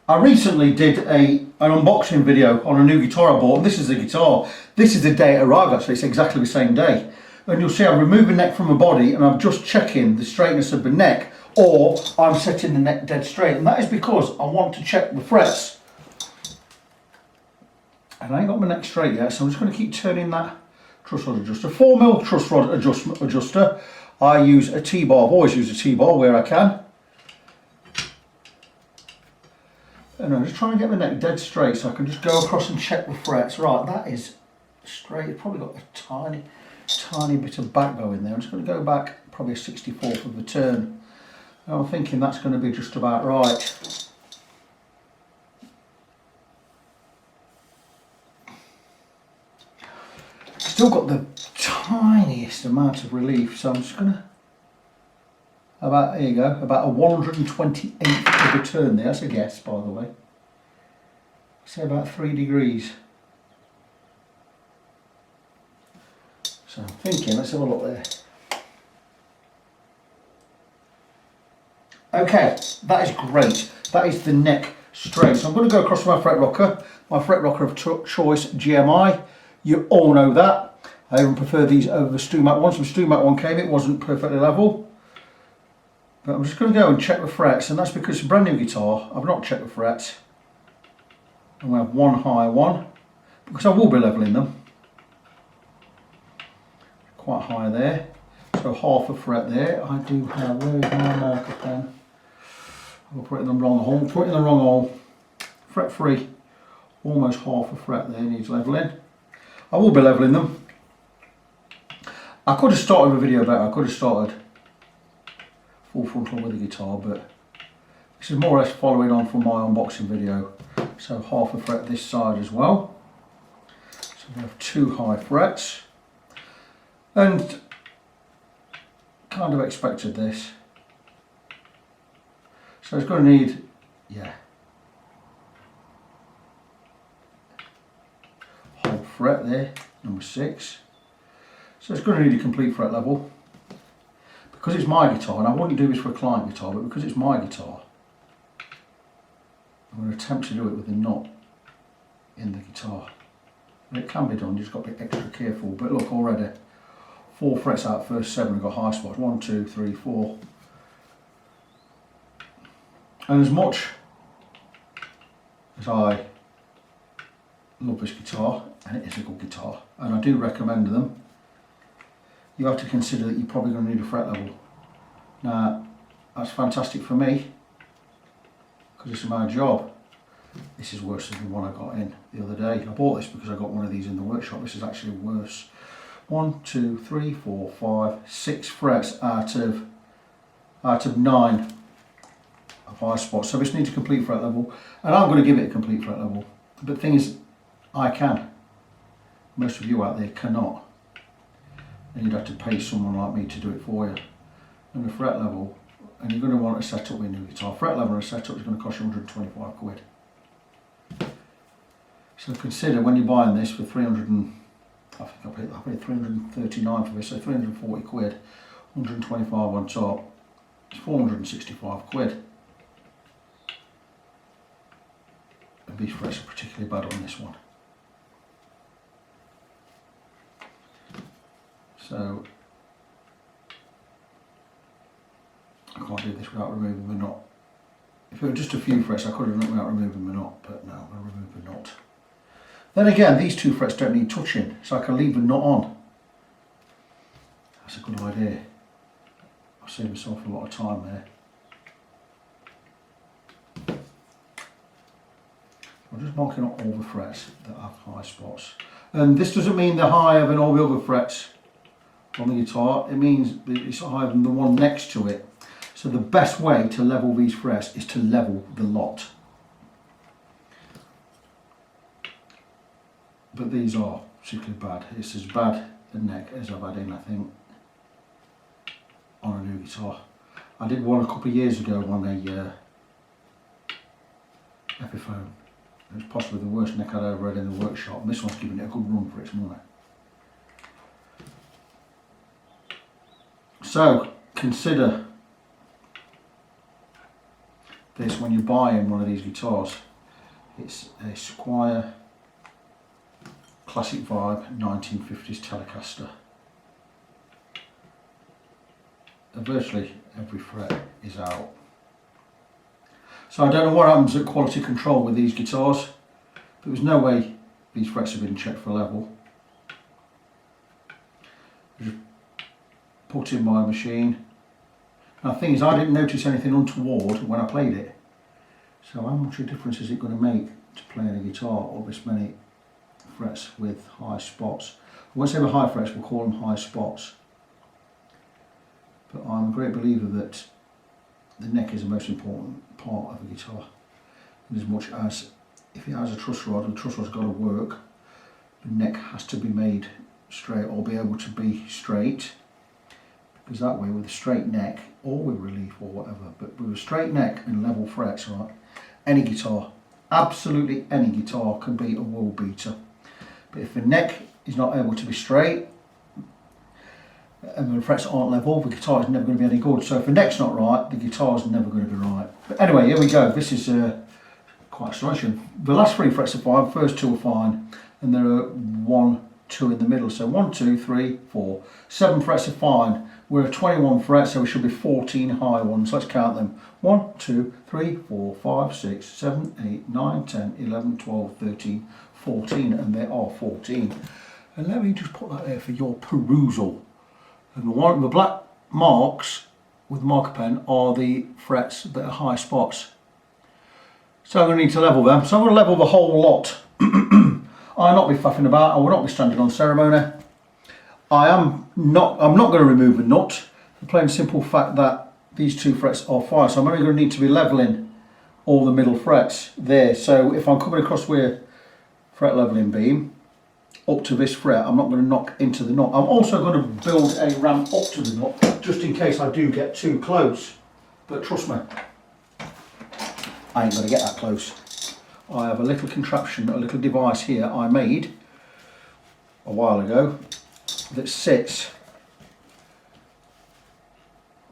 I recently did an unboxing video on a new guitar I bought, and this is the guitar. This is the day it arrived actually, it's exactly the same day. And you'll see I'm removing neck from the body and I'm just checking the straightness of the neck, or I'm setting the neck dead straight. And that is because I want to check the frets. And I ain't got my neck straight yet, so I'm just going to keep turning that truss rod adjuster. 4mm truss rod adjuster. I use a T-bar, I've always used a T-bar where I can. And I'm just trying to get my neck dead straight so I can just go across and check the frets. Right, that is straight. It's probably got a tiny bit of back bow in there. I'm just going to go back probably a 64th of the turn. And I'm thinking that's going to be just about right. Still got the tiniest amount of relief, so I'm just going to, there you go, about a 128th of a turn there. That's a guess, by the way. Say about 3 degrees. So I'm thinking, let's have a look there. Okay, that is great. That is the neck straight. So I'm going to go across to my fret rocker of choice, GMI. You all know that. I even prefer these over the StewMac one. So the StewMac one came, it wasn't perfectly level. But I'm just going to go and check the frets, and that's because it's a brand new guitar. I've not checked the frets. I'm going to have one high one, because I will be levelling them. Quite high there. So half a fret there. I do have, where is my marker pen? I'll put it in the wrong hole. Put it in the wrong hole. Fret 3. Almost half a fret there needs levelling. I will be levelling them. I could have started the video better. I could have started full frontal with the guitar, but this is more or less following on from my unboxing video. So half a fret this side as well. So we have 2 high frets. And kind of expected this. So it's going to need, yeah, whole fret there, number 6. So it's going to need a complete fret level. Because it's my guitar, and I wouldn't do this for a client guitar, but because it's my guitar, I'm going to attempt to do it with a knot in the guitar. And it can be done, you've just got to be extra careful. But look, already 4 frets out, first 7 have got high spots. 1, 2, 3, 4. And as much as I love this guitar, and it is a good guitar, and I do recommend them, you have to consider that you're probably going to need a fret level. Now, that's fantastic for me, because it's my job. This is worse than the one I got in the other day. I bought this because I got one of these in the workshop. This is actually worse. 1, 2, 3, 4, 5, 6 frets out of 9 of high spots. So this needs a complete fret level, and I'm going to give it a complete fret level. But the thing is, I can. Most of you out there cannot. And you'd have to pay someone like me to do it for you. And the fret level, and you're going to want to set up with a new guitar. Fret level and a setup is going to cost you 125 quid. So consider when you're buying this for 300 and, I think I paid 339 for this, so 340 quid, 125 on top, it's 465 quid. And these frets are particularly bad on this one. So I can't do this without removing the knot. If it were just a few frets, I could have done it without removing the knot, but no, I'm going to remove the knot. Then again, these 2 frets don't need touching, so I can leave the knot on. That's a good idea. I'll save myself a lot of time there. I'm just marking up all the frets that have high spots. And this doesn't mean they're higher than all the other frets on the guitar. It means it's higher than the one next to it. So the best way to level these frets is to level the lot. But these are particularly bad. It's as bad a neck as I've had in, I think, on a new guitar. I did one a couple of years ago on a Epiphone. It was possibly the worst neck I'd ever had in the workshop, and this one's giving it a good run for its money. So consider this when you're buying one of these guitars. It's a Squier Classic Vibe 1950s Telecaster. And virtually every fret is out. So I don't know what happens at quality control with these guitars. There was no way these frets have been checked for level. Just put in by a machine. Now the thing is, I didn't notice anything untoward when I played it. So how much of a difference is it going to make to playing a guitar or this many frets with high spots? I won't say the high frets, we'll call them high spots. But I'm a great believer that the neck is the most important part of a guitar. And as much as if it has a truss rod, the truss rod's got to work, the neck has to be made straight or be able to be straight. Because that way, with a straight neck or with relief or whatever, but with a straight neck and level frets, right, any guitar, absolutely any guitar can be a world beater. But if the neck is not able to be straight and the frets aren't level, the guitar is never going to be any good. So if the neck's not right, the guitar's never going to be right. But anyway, here we go. This is quite astonishing. The last 3 frets are fine, first 2 are fine, and there are 1, 2 in the middle. So 1, 2, 3, 4, 7 frets are fine. We're at 21 frets, so we should be 14 high ones. Let's count them. 1, 2, 3, 4, 5, 6, 7, 8, 9, 10, 11, 12, 13, 14, and there are 14. And let me just put that there for your perusal. And the black marks with the marker pen are the frets that are high spots. So I'm going to need to level them. So I'm going to level the whole lot. I'll not be faffing about, I will not be standing on ceremony. I'm not going to remove a nut, for the plain simple fact that these 2 frets are fine. So I'm only going to need to be levelling all the middle frets there. So if I'm coming across with fret levelling beam up to this fret, I'm not going to knock into the nut. I'm also going to build a ramp up to the nut, just in case I do get too close. But trust me, I ain't going to get that close. I have a little contraption, a little device here I made a while ago that sits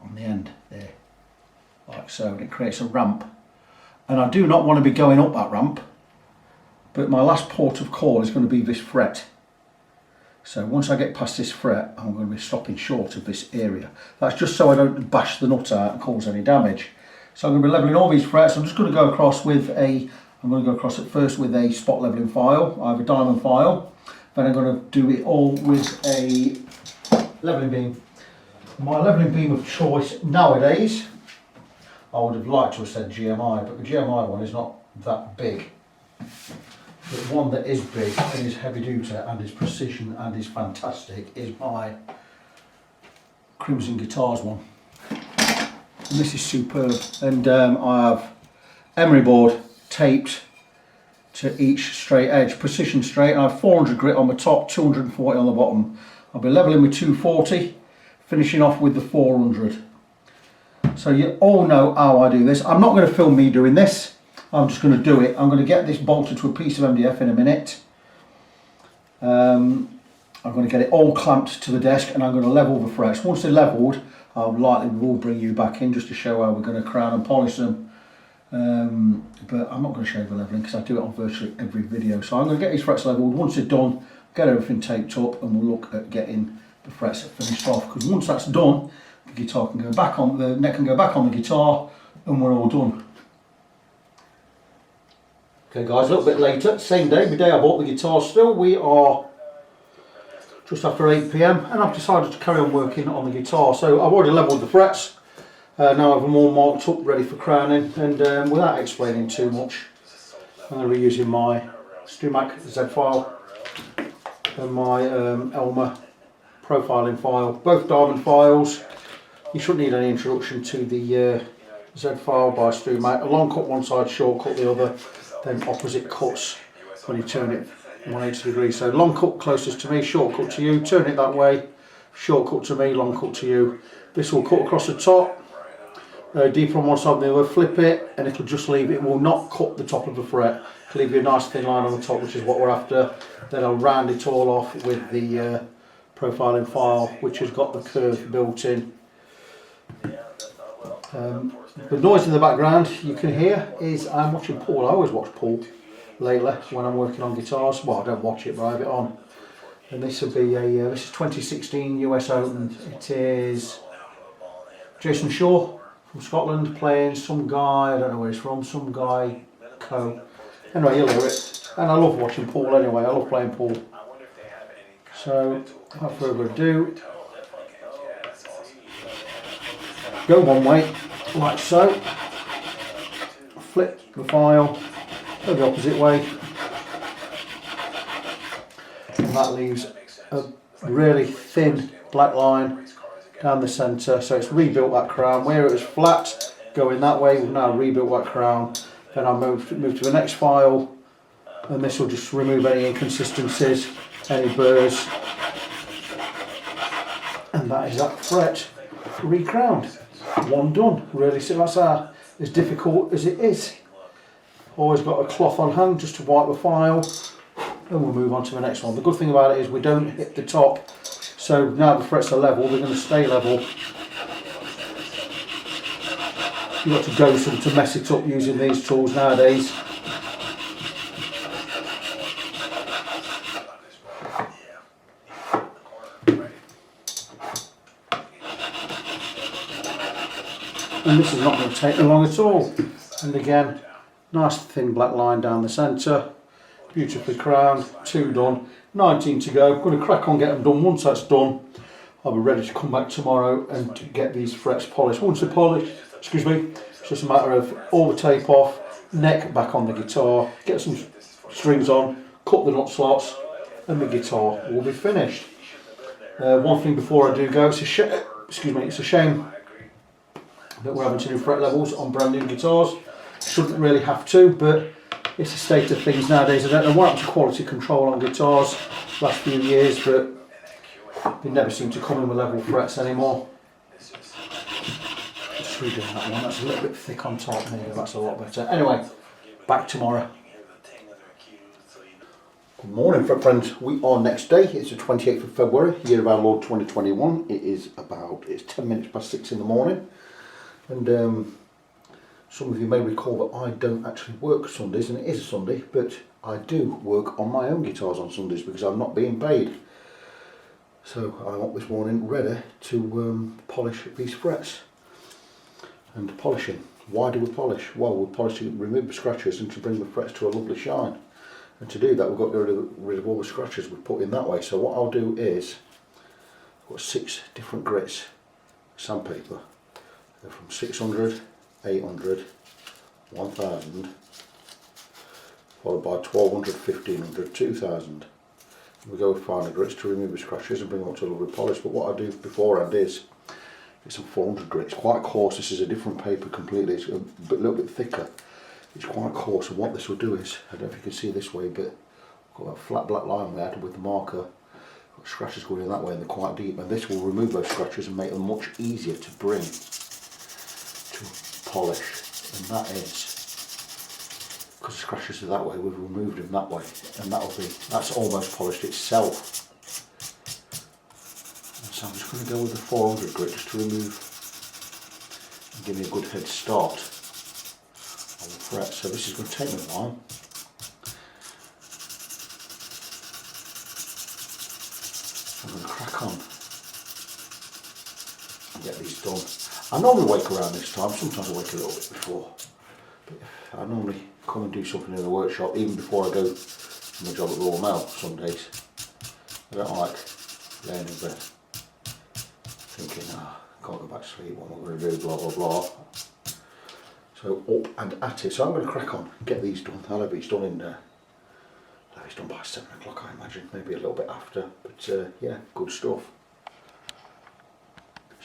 on the end there, like so, and it creates a ramp. And I do not want to be going up that ramp, but my last port of call is going to be this fret. So once I get past this fret, I'm going to be stopping short of this area. That's just so I don't bash the nut out and cause any damage. So I'm going to be levelling all these frets. I'm just going to go across with I'm going to go across at first with a spot levelling file. I have a diamond file. Then I'm going to do it all with a levelling beam. My levelling beam of choice nowadays, I would have liked to have said GMI, but the GMI one is not that big. But one that is big and is heavy duty and is precision and is fantastic is my Crimson Guitars one. And this is superb. And I have emery board taped to each straight edge, precision straight. And I have 400 grit on the top, 240 on the bottom. I'll be levelling with 240, finishing off with the 400. So you all know how I do this. I'm not going to film me doing this. I'm just going to do it. I'm going to get this bolted to a piece of MDF in a minute. I'm going to get it all clamped to the desk and I'm going to level the frets. Once they're levelled, I'll likely will bring you back in just to show how we're going to crown and polish them. But I'm not going to show you the levelling because I do it on virtually every video. So I'm going to get these frets levelled. Once they're done, get everything taped up and we'll look at getting the frets finished off. Because once that's done, the guitar can go back on, the neck can go back on the guitar and we're all done. Okay guys, a little bit later, same day, the day I bought the guitar still. We are just after 8 PM and I've decided to carry on working on the guitar. So I've already levelled the frets. Now I have them all marked up, ready for crowning, and without explaining too much, I'm going to be using my StuMac Z file and my Elmer profiling file, both diamond files. You shouldn't need any introduction to the Z file by StuMac. A long cut one side, short cut the other, then opposite cuts when you turn it 180 degrees. So long cut closest to me, short cut to you, turn it that way, short cut to me, long cut to you. This will cut across the top. Deeper on one side than the other, flip it and it'll just leave it, will not cut the top of the fret, it'll leave you a nice thin line on the top, which is what we're after. Then I'll round it all off with the profiling file, which has got the curve built in. The noise in the background you can hear is I'm watching Paul. I always watch Paul lately when I'm working on guitars. Well, I don't watch it, but I have it on. And this will be a this is 2016 US Open. It is Jason Shaw from Scotland playing some guy, I don't know where he's from, some guy Co. Anyway, you'll hear it. And I love watching Paul anyway. I love playing Paul. So without further ado, go one way, like so, flip the file, go the opposite way, and that leaves a really thin black line down the centre. So it's rebuilt that crown. Where it was flat going that way, we've now rebuilt that crown. Then I'll move to the next file, and this will just remove any inconsistencies, any burrs, and that is that fret re-crowned. One done. Really, so that's as difficult as it is. Always got a cloth on hand just to wipe the file, and we'll move on to the next one. The good thing about it is we don't hit the top, so now the frets are level, they're going to stay level. You've got to go some to mess it up using these tools nowadays. And this is not going to take long at all. And again, nice thin black line down the centre, beautifully crowned, 2 done, 19 to go. I'm going to crack on, get them done. Once that's done, I'll be ready to come back tomorrow and to get these frets polished. Once they're polished, excuse me, it's just a matter of all the tape off, neck back on the guitar, get some strings on, cut the nut slots, and the guitar will be finished. One thing before I do go, it's a shame that we're having to do fret levels on brand new guitars. Shouldn't really have to, but it's a state of things nowadays. I don't know what happened to quality control on guitars last few years, but they never seem to come in with level frets anymore. Just redoing that one, that's a little bit thick on top, maybe that's a lot better. Anyway, back tomorrow. Good morning, friends. We are next day. It's the 28th of February, year of our Lord 2021. It's 10 minutes past 6 in the morning. And some of you may recall that I don't actually work Sundays, and it is a Sunday, but I do work on my own guitars on Sundays because I'm not being paid. So I'm up this morning ready to polish these frets. And polishing, why do we polish? Well, we polish to remove the scratches and to bring the frets to a lovely shine. And to do that, we've got to get rid of all the scratches we've put in that way. So what I'll do is, I've got 6 different grits sandpaper. They're from 600, 800, 1000, followed by 1200, 1500, 2000. We go with finer grits to remove the scratches and bring them up to a lovely polish. But what I do beforehand is get some 400 grits, quite coarse. This is a different paper completely, it's a little bit thicker. It's quite coarse, and what this will do is, I don't know if you can see this way, but I've got that flat black line there with the marker. Got scratches going in that way and they're quite deep, and this will remove those scratches and make them much easier to bring to polish, and that is because the scratches are that way, we've removed them that way, and that's almost polished itself. And so I'm just going to go with the 400 grit just to remove and give me a good head start on the fret. So this is going to take me a while. I'm going to crack on and get these done. I normally wake around this time, sometimes I wake a little bit before, but I normally come and do something in the workshop even before I go to my job at Royal Mail some days. I don't like laying in bed thinking, I can't go back to sleep, what am I going to do, blah blah blah. So up and at it. So I'm going to crack on, get these done. I'll have these done in I'll have these done by 7 o'clock I imagine, maybe a little bit after, but yeah, good stuff.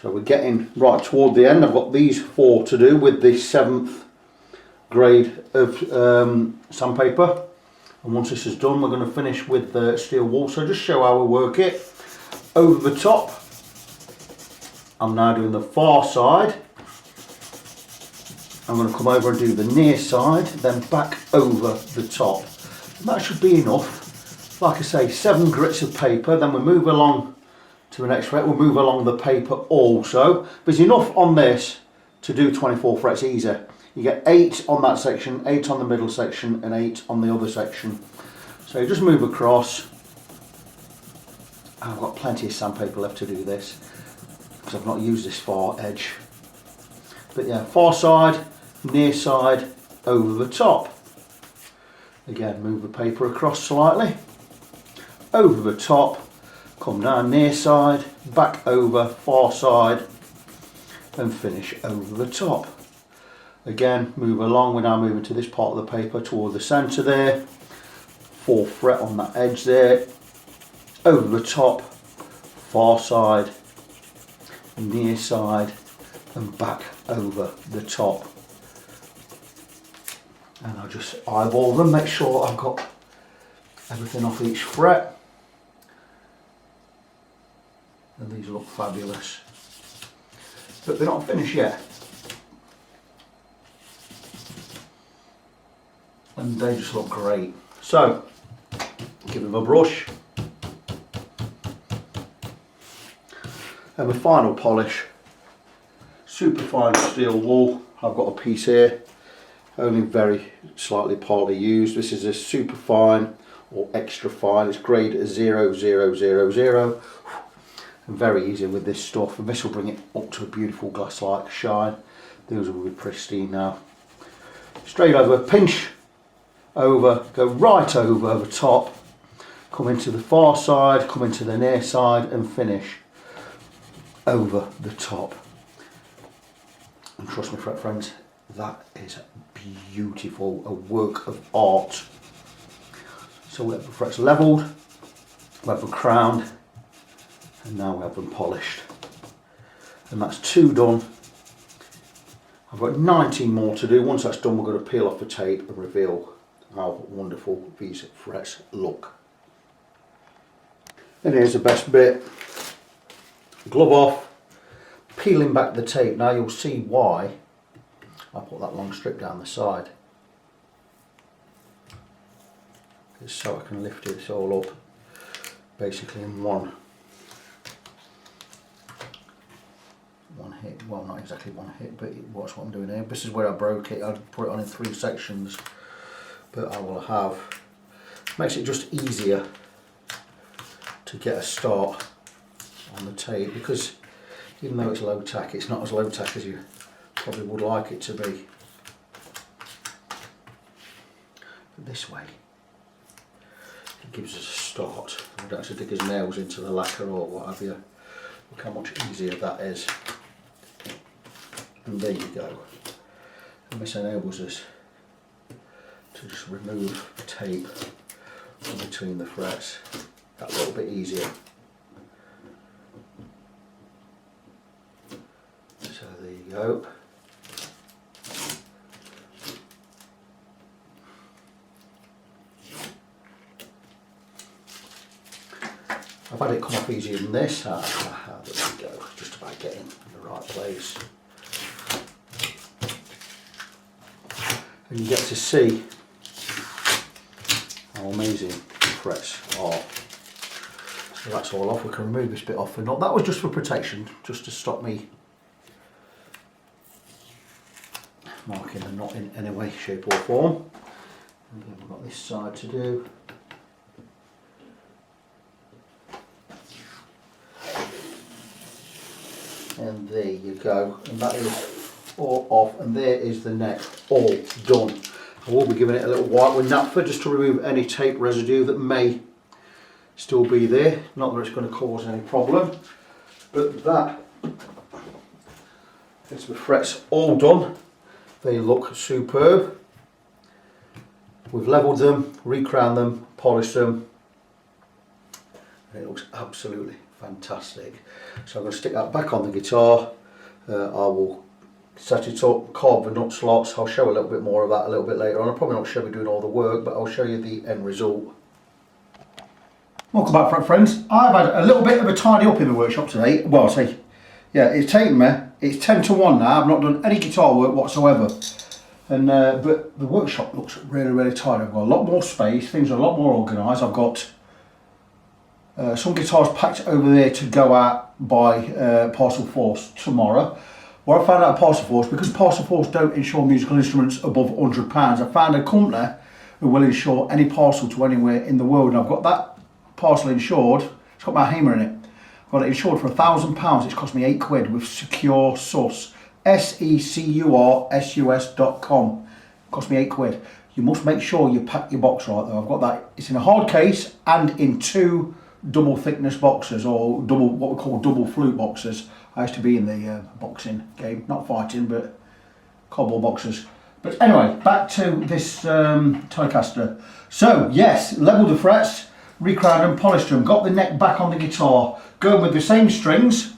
So we're getting right toward the end. I've got these 4 to do with the 7th grade of sandpaper, and once this is done we're going to finish with the steel wool. So just show how we work it. Over the top, I'm now doing the far side. I'm going to come over and do the near side, then back over the top. And that should be enough. Like I say, 7 grits of paper, then we move along to the next fret. We'll move along the paper also. There's enough on this to do 24 frets easier. You get 8 on that section, 8 on the middle section and 8 on the other section. So you just move across. I've got plenty of sandpaper left to do this because I've not used this far edge. But yeah, far side, near side, over the top. Again, move the paper across slightly, over the top, come down near side, back over, far side, and finish over the top. Again, move along. We're now moving to this part of the paper toward the centre there. 4th fret on that edge there, over the top, far side, near side, and back over the top. And I'll just eyeball them, make sure I've got everything off each fret. And these look fabulous. But they're not finished yet. And they just look great. So, give them a brush. And the final polish, super fine steel wool. I've got a piece here, only very slightly partly used. This is a super fine or extra fine. It's grade 0000. And very easy with this stuff, and this will bring it up to a beautiful glass-like shine. These will be pristine now. Straight over, pinch over, go right over the top, come into the far side, come into the near side, and finish over the top. And trust me, friends, that is beautiful, a work of art. So we have the frets levelled, we have them crowned, and now we have them polished. And that's 2 done. I've got 19 more to do. Once that's done, we're going to peel off the tape and reveal how wonderful these frets look. And here's the best bit. Glove off, peeling back the tape. Now you'll see why I put that long strip down the side. It's so I can lift it all up basically in one hit. Well, not exactly one hit, but watch what I'm doing here. This is where I broke it. I'd put it on in 3 sections, but I will have, makes it just easier to get a start on the tape, because even though it's low tack, it's not as low tack as you probably would like it to be. But this way it gives us a start. We don't have to dig his nails into the lacquer or what have you. Look how much easier that is. And there you go. And this enables us to just remove the tape from between the frets that little bit easier. So there you go. I've had it come off easier than this. There we go. Just about getting in the right place. And you get to see how amazing the frets are. So that's all off. We can remove this bit off the nut. That was just for protection, just to stop me marking the knot in any way, shape or form. And then we've got this side to do. And there you go. And that is all off, and there is the neck all done. I will be giving it a little wipe with naphtha just to remove any tape residue that may still be there. Not that it's going to cause any problem, but that is the frets all done. They look superb. We've levelled them, recrowned them, polished them, and it looks absolutely fantastic. So I'm going to stick that back on the guitar. I will set it up, carve the nut slots. I'll show a little bit more of that a little bit later on. I'll probably not show you doing all the work, but I'll show you the end result. Welcome back, friends. I've had a little bit of a tidy up in the workshop today. Well, I say, yeah, it's taken me, it's 10 to 1 now. I've not done any guitar work whatsoever. And but the workshop looks really, really tidy. I've got a lot more space, things are a lot more organised. I've got some guitars packed over there to go out by parcel force tomorrow. what I found out at Parcel Force, because Parcel Force don't insure musical instruments above £100, I found a company who will insure any parcel to anywhere in the world, and I've got that parcel insured. It's got my Hamer in it. I've got it insured for £1,000. It's cost me £8 with Secure Sus, SECURSUS.com. Cost me £8. You must make sure you pack your box right though. I've got that. It's in a hard case and in 2 double thickness boxes, or double, what we call double flute boxes. I used to be in the boxing game, not fighting, but cardboard boxes. But anyway, back to this Telecaster. So yes, leveled the frets, recrowned them, polished them, got the neck back on the guitar, going with the same strings,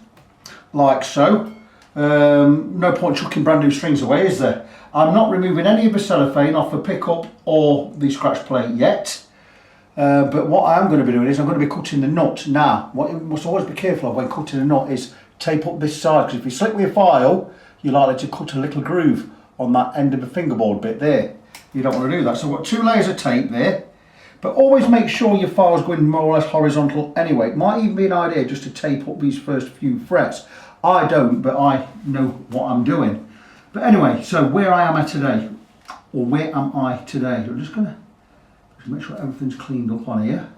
like so. No point chucking brand new strings away, is there? I'm not removing any of the cellophane off the pickup or the scratch plate yet. But what I am going to be doing is I'm going to be cutting the nut. Now, what you must always be careful of when cutting a nut is tape up this side, because if you slip with a file, you're likely to cut a little groove on that end of the fingerboard bit there. You don't want to do that. So I've got 2 layers of tape there, but always make sure your file's going more or less horizontal anyway. It might even be an idea just to tape up these first few frets. I don't, but I know what I'm doing. But anyway, so where I am at today, or where am I today? I'm just going to make sure everything's cleaned up on here.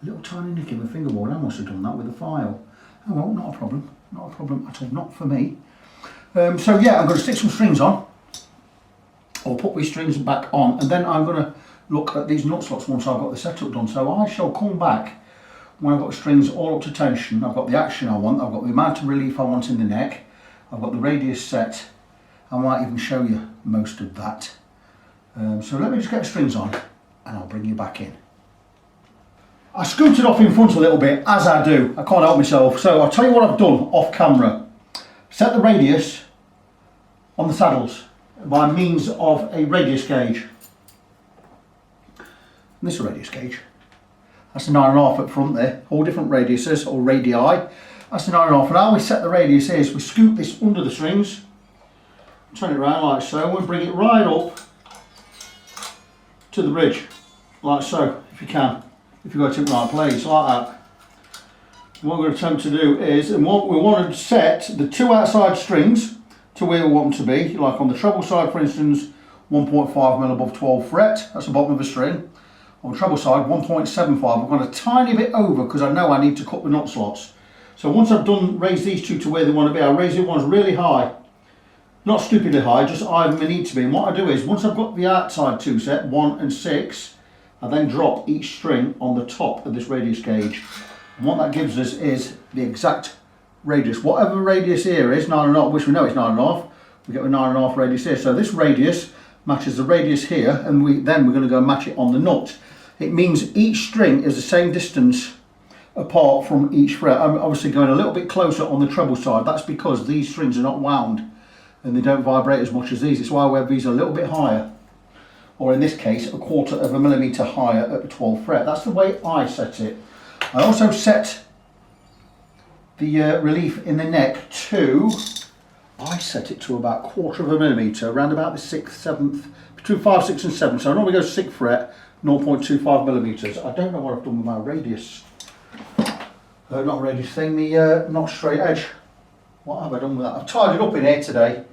A little tiny nick in the fingerboard. I must have done that with the file. Oh well, not a problem. Not a problem at all. Not for me. So yeah, I'm going to stick some strings on, or put these strings back on, and then I'm going to look at these nut slots once I've got the setup done. So I shall come back when I've got the strings all up to tension. I've got the action I want, I've got the amount of relief I want in the neck, I've got the radius set. I might even show you most of that. So let me just get the strings on and I'll bring you back in. I scooted off in front a little bit, as I do. I can't help myself. So I'll tell you what I've done off camera. Set the radius on the saddles by means of a radius gauge. And this is a radius gauge. That's a 9.5 at front there. All different radiuses, or radii. That's the 9.5. And how we set the radius is we scoop this under the strings, turn it around like so, and we bring it right up to the bridge, like so, if you can. If you've got it in the right place, like that. And what we're going to attempt to do is, and what we want to set the 2 outside strings to where we want them to be, like on the treble side for instance, 1.5mm above 12th fret, that's the bottom of the string. On the treble side, 1.75, I've gone a tiny bit over because I know I need to cut the nut slots. So once I've done, raised these 2 to where they want to be, I'll raise the ones really high. Not stupidly high, just higher than they need to be. And what I do is, once I've got the outside 2 set, 1 and 6, I then drop each string on the top of this radius gauge. And what that gives us is the exact radius. Whatever radius here is, 9.5, which we know it's 9.5, we get a 9.5 radius here. So this radius matches the radius here, and then we're going to go match it on the nut. It means each string is the same distance apart from each fret. I'm obviously going a little bit closer on the treble side. That's because these strings are not wound and they don't vibrate as much as these. It's why I wear these a little bit higher, or in this case 1/4 millimetre higher at the 12th fret. That's the way I set it. I also set the relief in the neck to, I set it to about 1/4 millimetre, around about the 6th, 7th, between 5, 6 and 7. So I normally go 6th fret, 0.25 millimetres. I don't know what I've done with my radius. Not radius thing, the not straight edge. What have I done with that? I've tied it up in here today.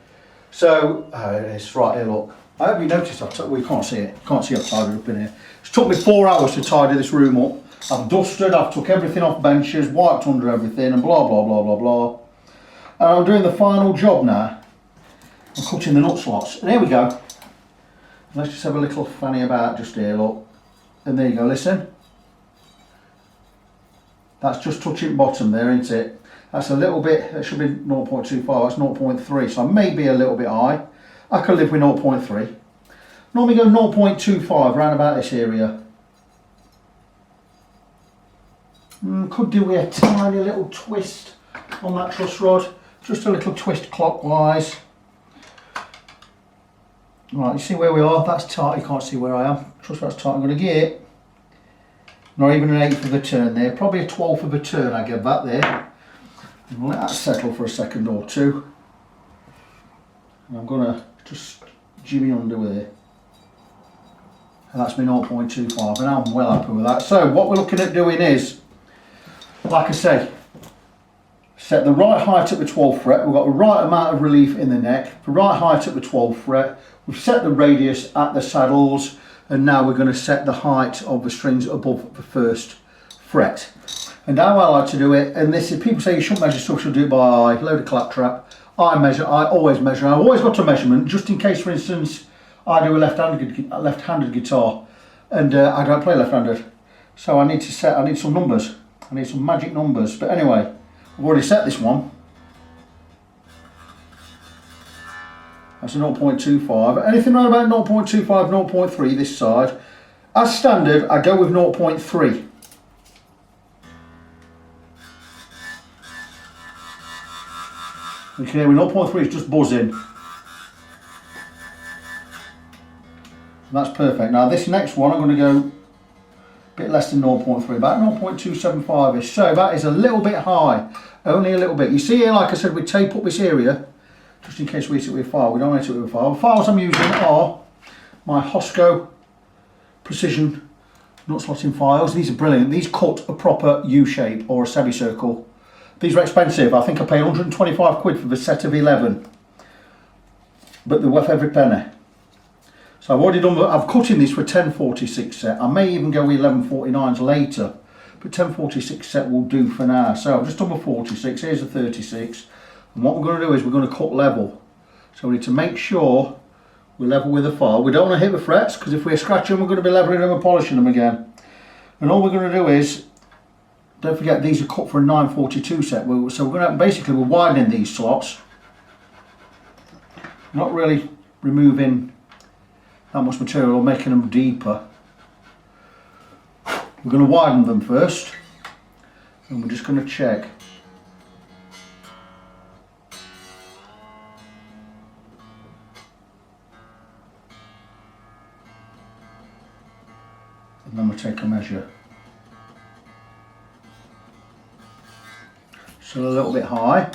So, it's right here, look. I hope you noticed, we can't see it. Can't see I've tied it up in here. It's took me 4 hours to tidy this room up. I've dusted, I've took everything off benches, wiped under everything, and blah, blah, blah, blah, blah. And I'm doing the final job now. I'm cutting the nut slots. And here we go. Let's just have a little fanny about just here, look. And there you go, listen. That's just touching bottom there, isn't it? That's a little bit, it should be 0.25, that's 0.3, so I may be a little bit high. I could live with 0.3. Normally go 0.25, around about this area. Could do with a tiny little twist on that truss rod. Just a little twist clockwise. Right, you see where we are? That's tight, you can't see where I am. Truss rod's tight, I'm going to get not even an 1/8 of a turn there, probably a 1/12 of a turn I give that there. And let that settle for a second or two. And I'm going to just jimmy under with it. And that's my 0.25, and I'm well happy with that. So what we're looking at doing is, like I say, set the right height at the 12th fret, we've got the right amount of relief in the neck, the right height at the 12th fret, we've set the radius at the saddles, and now we're going to set the height of the strings above the first fret. And how I like to do it, and this is, people say you shouldn't measure stuff, you should do it by eye, load of claptrap. I measure, I always measure, I've always got a measurement, just in case, for instance, I do a left-handed guitar, and I don't play left-handed. So I need some numbers, I need some magic numbers. But anyway, I've already set this one. That's a 0.25, anything around about 0.25, 0.3 this side. As standard, I go with 0.3. Okay, with 0.3 is just buzzing. That's perfect. Now this next one, I'm going to go a bit less than 0.3, about 0.275ish. So that is a little bit high, only a little bit. You see here, like I said, we tape up this area, just in case we hit it with a file. We don't hit it with a file. The files I'm using are my Hosco Precision nut slotting files. These are brilliant. These cut a proper U shape or a semicircle. These are expensive. I think I paid 125 quid for the set of 11, but they're worth every penny. So I've already done, I've cut in these for 1046 set. I may even go with 1149s later, but 1046 set will do for now. So I've just done my 46, here's the 36. And what we're going to do is we're going to cut level. So we need to make sure we're level with the file. We don't want to hit the frets, because if we scratch them, we're going to be leveling them and polishing them again. And all we're going to do is, don't forget these are cut for a 942 set. So we're going to, basically we're widening these slots. Not really removing that much material or making them deeper. We're going to widen them first, and we're just going to check. And then we'll take a measure. Still a little bit high.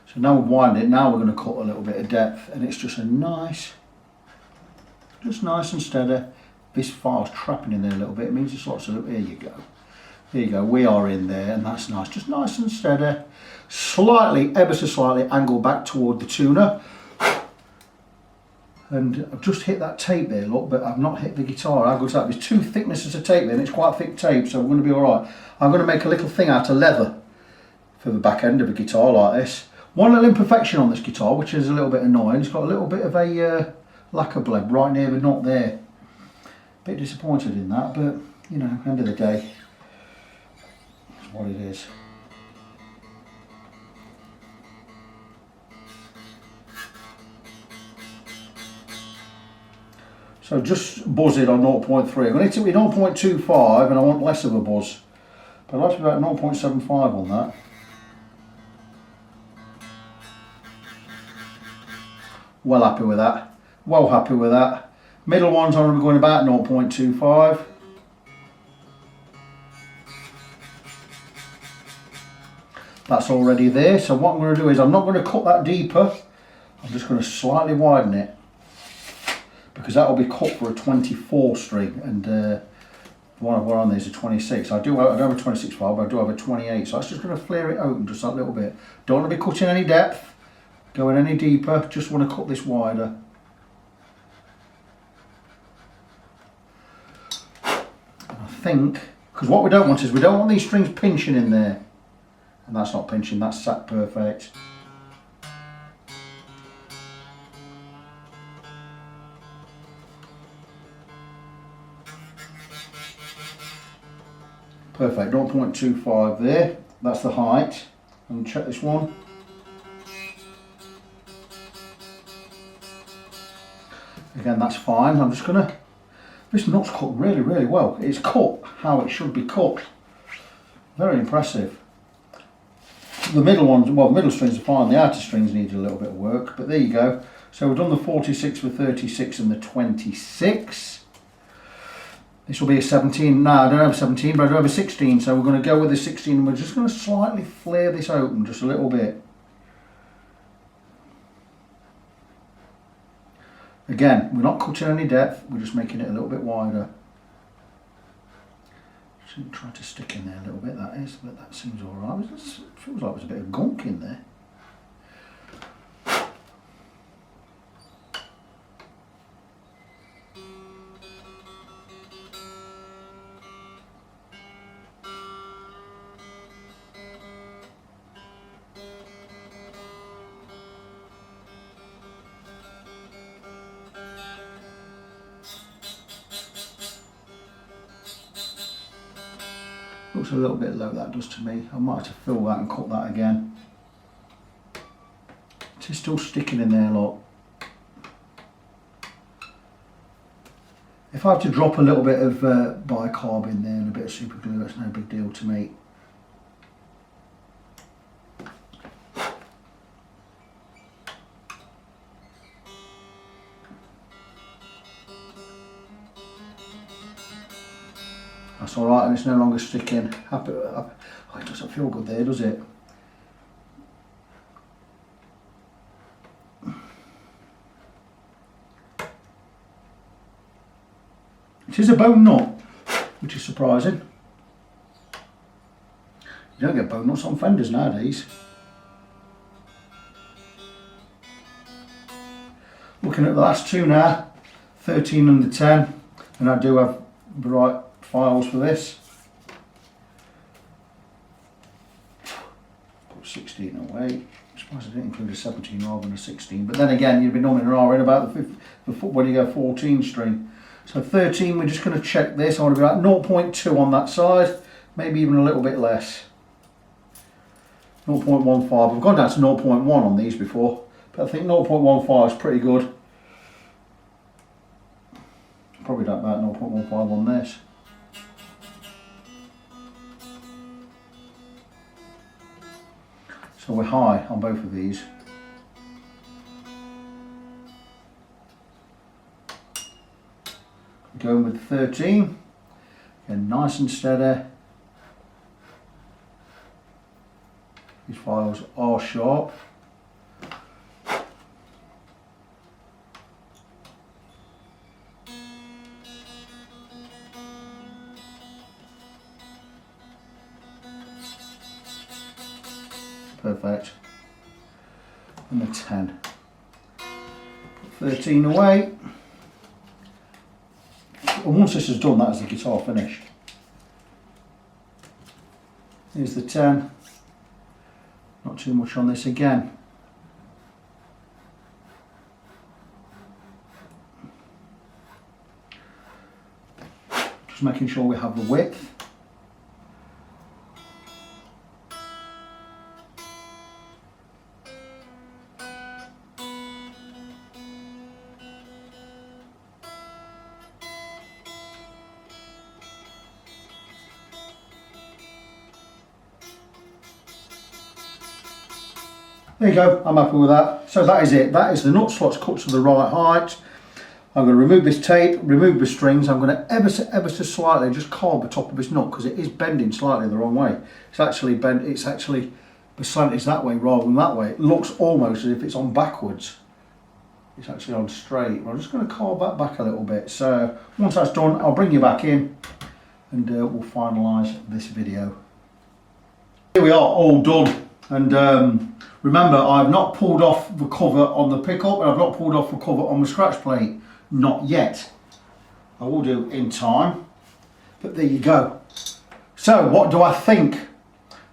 So now we've widened it, now we're going to cut a little bit of depth, and it's just a nice, just nice and steady. This file's trapping in there a little bit, it means it's lots of, here you go. There you go, we are in there, and that's nice, just nice and steady. Slightly, ever so slightly, angle back toward the tuner. And I've just hit that tape there, look, but I've not hit the guitar. How good's that? There's two thicknesses of tape there, and it's quite thick tape, so we're going to be alright. I'm going to make a little thing out of leather for the back end of a guitar like this. One little imperfection on this guitar, which is a little bit annoying, it's got a little bit of a lacquer bleb right near the knot there. Bit disappointed in that, but you know, end of the day, it's what it is. So just buzz it on 0.3. I'm going to hit it with 0.25 and I want less of a buzz. But I'd like to be about 0.75 on that. Well happy with that. Well happy with that. Middle ones I'm going about 0.25. That's already there. So what I'm going to do is I'm not going to cut that deeper. I'm just going to slightly widen it, because that will be cut for a 24 string, and the one I've got on there is a 26. I don't have a 26 file, but I do have a 28. So that's just going to flare it open just that little bit. Don't want to be cutting any depth, going any deeper. Just want to cut this wider. And I think, because what we don't want is we don't want these strings pinching in there, and that's not pinching. That's sat perfect. Perfect, 0.25 there, that's the height. And check this one. Again, that's fine. I'm just gonna, this nut's cut really, really well. It's cut how it should be cut. Very impressive. The middle ones, well, the middle strings are fine, the outer strings need a little bit of work, but there you go. So we've done the 46 for 36 and the 26. This will be a 17, no I don't have a 17, but I do have a 16, so we're going to go with the 16 and we're just going to slightly flare this open just a little bit. Again, we're not cutting any depth, we're just making it a little bit wider. Just try to stick in there a little bit, that is, but that seems alright. It feels like there's a bit of gunk in there. Looks a little bit low, that does to me. I might have to fill that and cut that again. It is still sticking in there, look. If I have to drop a little bit of bicarb in there and a bit of super glue, that's no big deal to me. That's alright, and it's no longer sticking. Oh, it doesn't feel good there, does it? It is a bone nut, which is surprising. You don't get bone nuts on fenders nowadays. Looking at the last two now, 13 and the 10, and I do have the right files for this. Put 16 away. I suppose I didn't include a 17 rather than a 16, but then again you'd be numbing and ahhing about the when you go 14 string. So 13, we're just going to check this. I want to be like 0.2 on that side, maybe even a little bit less. 0.15. I've gone down to 0.1 on these before, but I think 0.15 is pretty good. Probably about 0.15 on this. So we're high on both of these. Going with 13, again nice and steady. These files are sharp. Perfect. And the 10. Put 13 away. And once this is done, that is the guitar finished. Here's the 10. Not too much on this again. Just making sure we have the width. There you go, I'm happy with that. So that is it. That is the nut slots cut to the right height. I'm going to remove this tape, remove the strings. I'm going to ever so slightly just carve the top of this nut because it is bending slightly the wrong way. It's actually bent, it's actually, the slant is that way rather than that way. It looks almost as if it's on backwards. It's actually on straight. I'm just going to carve that back a little bit. So once that's done, I'll bring you back in and we'll finalise this video. Here we are, all done. And remember, I've not pulled off the cover on the pickup and I've not pulled off the cover on the scratch plate. Not yet. I will do in time. But there you go. So what do I think?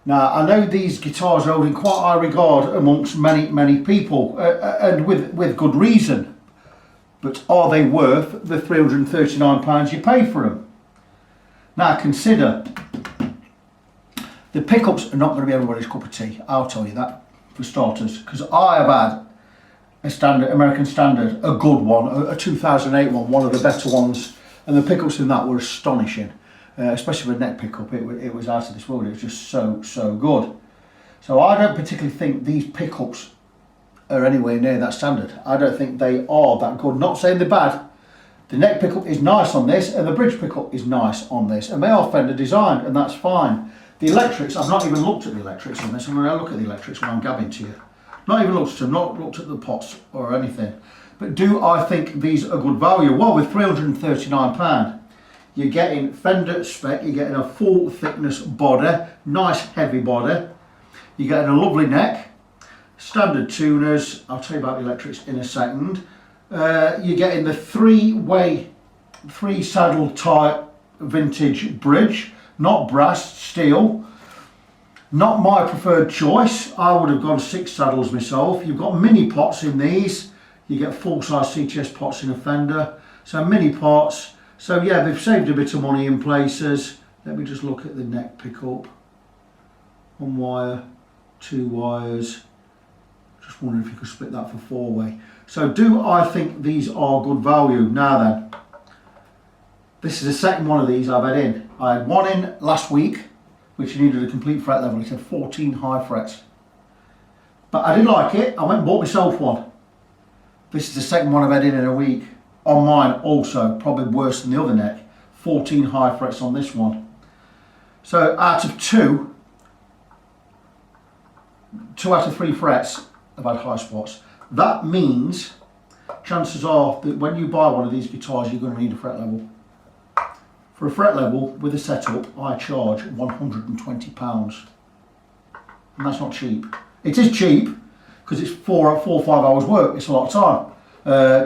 Now, I know these guitars are held in quite high regard amongst many people, and with good reason. But are they worth the £339 you pay for them? Now consider, the pickups are not going to be everybody's cup of tea, I'll tell you that, for starters, because I have had a standard, American Standard, a good one, a 2008 one of the better ones, and the pickups in that were astonishing, especially the neck pickup. It was out of this world. It was just so good. So I don't particularly think these pickups are anywhere near that standard. I don't think they are that good. Not saying they're bad. The neck pickup is nice on this, and the bridge pickup is nice on this, and they are Fender designed, and that's fine. The electrics, I've not even looked at the electrics on this. I'm going to look at the electrics when I'm gabbing to you. Not even looked at them, not looked at the pots or anything. But do I think these are good value? Well, with £339, You're getting Fender spec, you're getting a full thickness body, nice heavy body. You're getting a lovely neck, standard tuners. I'll tell you about the electrics in a second. You're getting the three saddle type vintage bridge, not brass, steel. Not my preferred choice. I would have gone 6 saddles myself. You've got mini pots in these. You get full-size CTS pots in a Fender. So mini pots. So yeah, they've saved a bit of money in places. Let me just look at the neck pickup. 1 wire, 2 wires. Just wondering if you could split that for 4-way. So do I think these are good value? Now then, this is the second one of these I've had in. I had one in last week, which needed a complete fret level. It had 14 high frets. But I did like it. I went and bought myself one. This is the second one I've had in a week. On mine also, probably worse than the other neck. 14 high frets on this one. So out of 2 out of 3 frets have had high spots. That means chances are that when you buy one of these guitars, you're going to need a fret level. For a fret level with a setup, I charge £120. And that's not cheap. It is cheap because it's 4 or 5 hours work. It's a lot of time.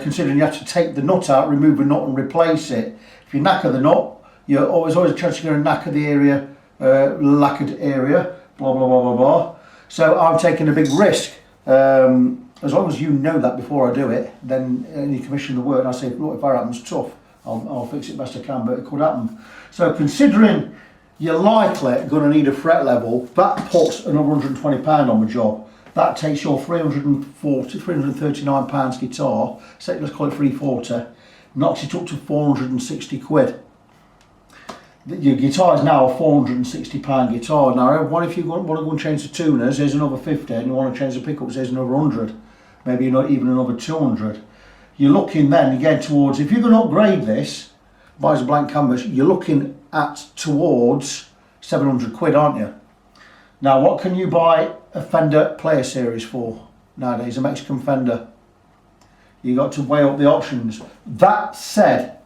Considering you have to take the nut out, remove the nut and replace it. If you knacker the nut, there's always a chance you're going to knacker the area, lacquered area, blah, blah, blah, blah, blah. So I'm taking a big risk. As long as you know that before I do it, then you commission the work and I say, look, if that happens, tough. I'll fix it best I can, but it could happen. So considering you're likely going to need a fret level, that puts another £120 on the job. That takes your £339 guitar, say let's call it 340, knocks it up to 460 quid. Your guitar is now a £460 guitar. Now, what if you want to go and change the tuners, there's another 50, and you want to change the pickups, there's another 100, maybe not even another 200. You're looking then again towards, if you're going to upgrade this, buy as a blank canvas, you're looking at towards 700 quid, aren't you? Now, what can you buy a Fender Player Series for nowadays, a Mexican Fender? You got to weigh up the options. That said,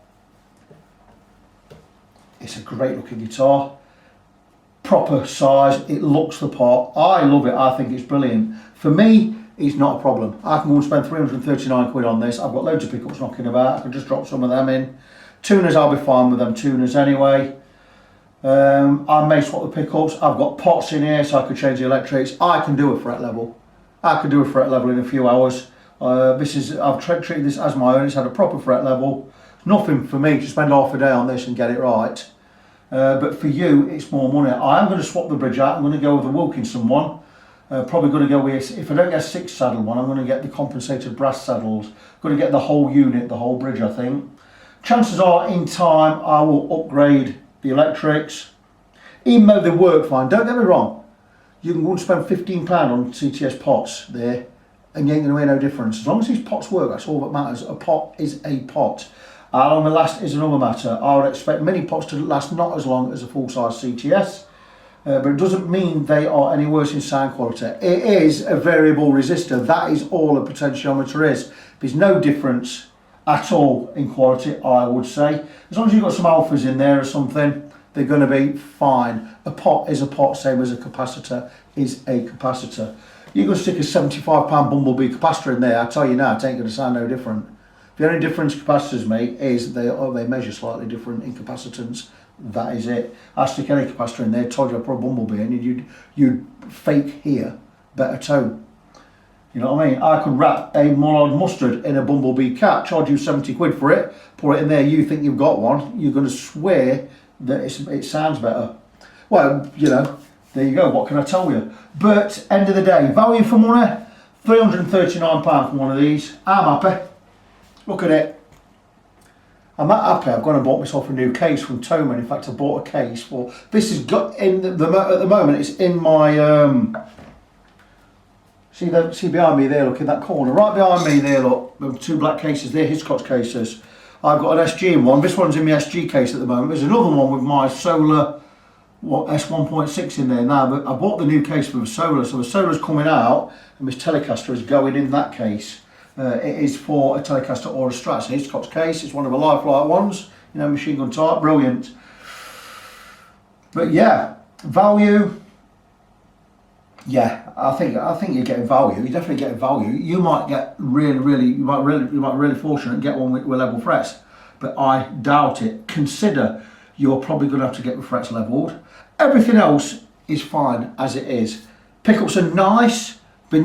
it's a great looking guitar, proper size, it looks the part. I love it, I think it's brilliant. For me, it's not a problem. I can go and spend 339 quid on this. I've got loads of pickups knocking about. I can just drop some of them in. Tuners, I'll be fine with them tuners anyway. I may swap the pickups. I've got pots in here so I could change the electrics. I can do a fret level. I can do a fret level in a few hours. I've treated this as my own. It's had a proper fret level. Nothing for me to spend half a day on this and get it right. But for you, it's more money. I am going to swap the bridge out. I'm going to go with the Wilkinson one. Probably going to go with, if I don't get a 6 saddle one, I'm going to get the compensated brass saddles. Going to get the whole unit, the whole bridge, I think. Chances are, in time, I will upgrade the electrics. Even though they work fine, don't get me wrong. You can go and spend £15 on CTS pots there, and you ain't going to hear no difference. As long as these pots work, that's all that matters. A pot is a pot. How long they last is another matter. I would expect many pots to last not as long as a full-size CTS. But it doesn't mean they are any worse in sound quality. It is a variable resistor. That is all a potentiometer is. There's no difference at all in quality, I would say. As long as you've got some alphas in there or something, they're going to be fine. A pot is a pot, same as a capacitor is a capacitor. You're going to stick a £75 Bumblebee capacitor in there, I tell you now, it ain't going to sound no different. The only difference capacitors make is they measure slightly different in capacitance. That is it. I stick any capacitor in there, told you I put a Bumblebee in, and you'd fake hear better tone. You know what I mean? I could wrap a Mullard mustard in a Bumblebee cap, charge you 70 quid for it, put it in there, you think you've got one, you're going to swear that it sounds better. Well, you know, there you go, what can I tell you? But, end of the day, value for money, £339 for one of these. I'm happy. Look at it. I'm that happy I've gone and bought myself a new case from Tele. In fact, I bought a case for, this has got in at the moment, it's in my, see behind me there, look in that corner, right behind me there, look, the 2 black cases there, Hiscox cases. I've got an SG in one, this one's in my SG case at the moment. There's another one with my Solar, S1.6 in there now, but I bought the new case for the Solar, so the Solar's coming out and this Telecaster is going in that case. It is for a Telecaster or a Strat. It's a Hiscox case, it's one of the lifelike ones. you know, machine gun type, brilliant. But yeah, value. Yeah, I think you're getting value. You're definitely getting value. You might get you might really fortunate and get one with level frets, but I doubt it. Consider you're probably going to have to get the frets leveled. Everything else is fine as it is. Pickups are nice, but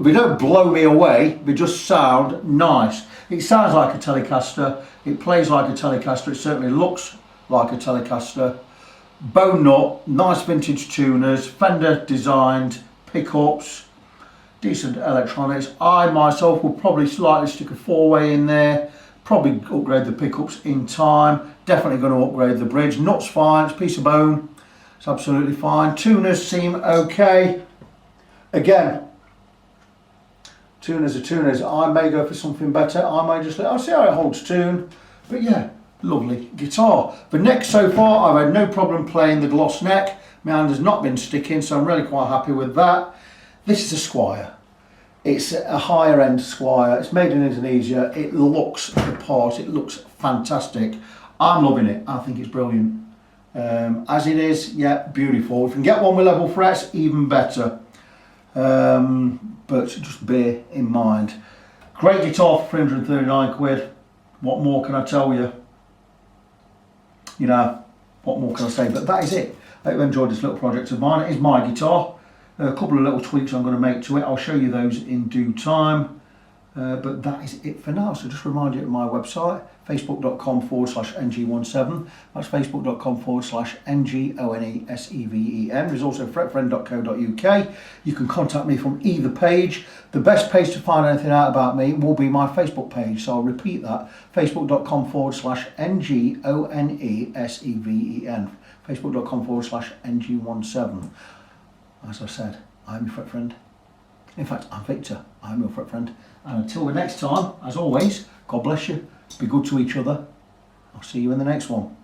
they don't blow me away. They just sound nice. It sounds like a Telecaster. It plays like a Telecaster. It certainly looks like a Telecaster. Bone nut, nice vintage tuners, Fender designed pickups, decent electronics. I myself will probably slightly stick a 4-way in there, probably upgrade the pickups in time, definitely going to upgrade the bridge. Nut's fine, it's a piece of bone, it's absolutely fine. Tuners seem okay. Again, tuners are tuners. I may go for something better, I may just I'll see how it holds tune, but yeah. Lovely guitar. The neck so far, I've had no problem playing the gloss neck. My hand has not been sticking, so I'm really quite happy with that. This is a Squier. It's a higher end Squier. It's made in Indonesia. It looks the part. It looks fantastic. I'm loving it. I think it's brilliant. As it is, yeah, beautiful. If you can get one with level frets, even better. But just bear in mind. Great guitar for 339 quid. What more can I tell you? You know, what more can I say? But that is it. I hope you enjoyed this little project of mine. It is my guitar. A couple of little tweaks I'm going to make to it. I'll show you those in due time. But that is it for now. So just remind you of my website, facebook.com/ng17. That's facebook.com/NGONESEVEN. There's also fretfriend.co.uk. You can contact me from either page. The best page to find anything out about me will be my Facebook page. So I'll repeat that, facebook.com/NGONESEVEN. facebook.com/NG17. As I said, I'm your fret friend. In fact, I'm Victor. I'm your fret friend. And until the next time, as always, God bless you. Be good to each other. I'll see you in the next one.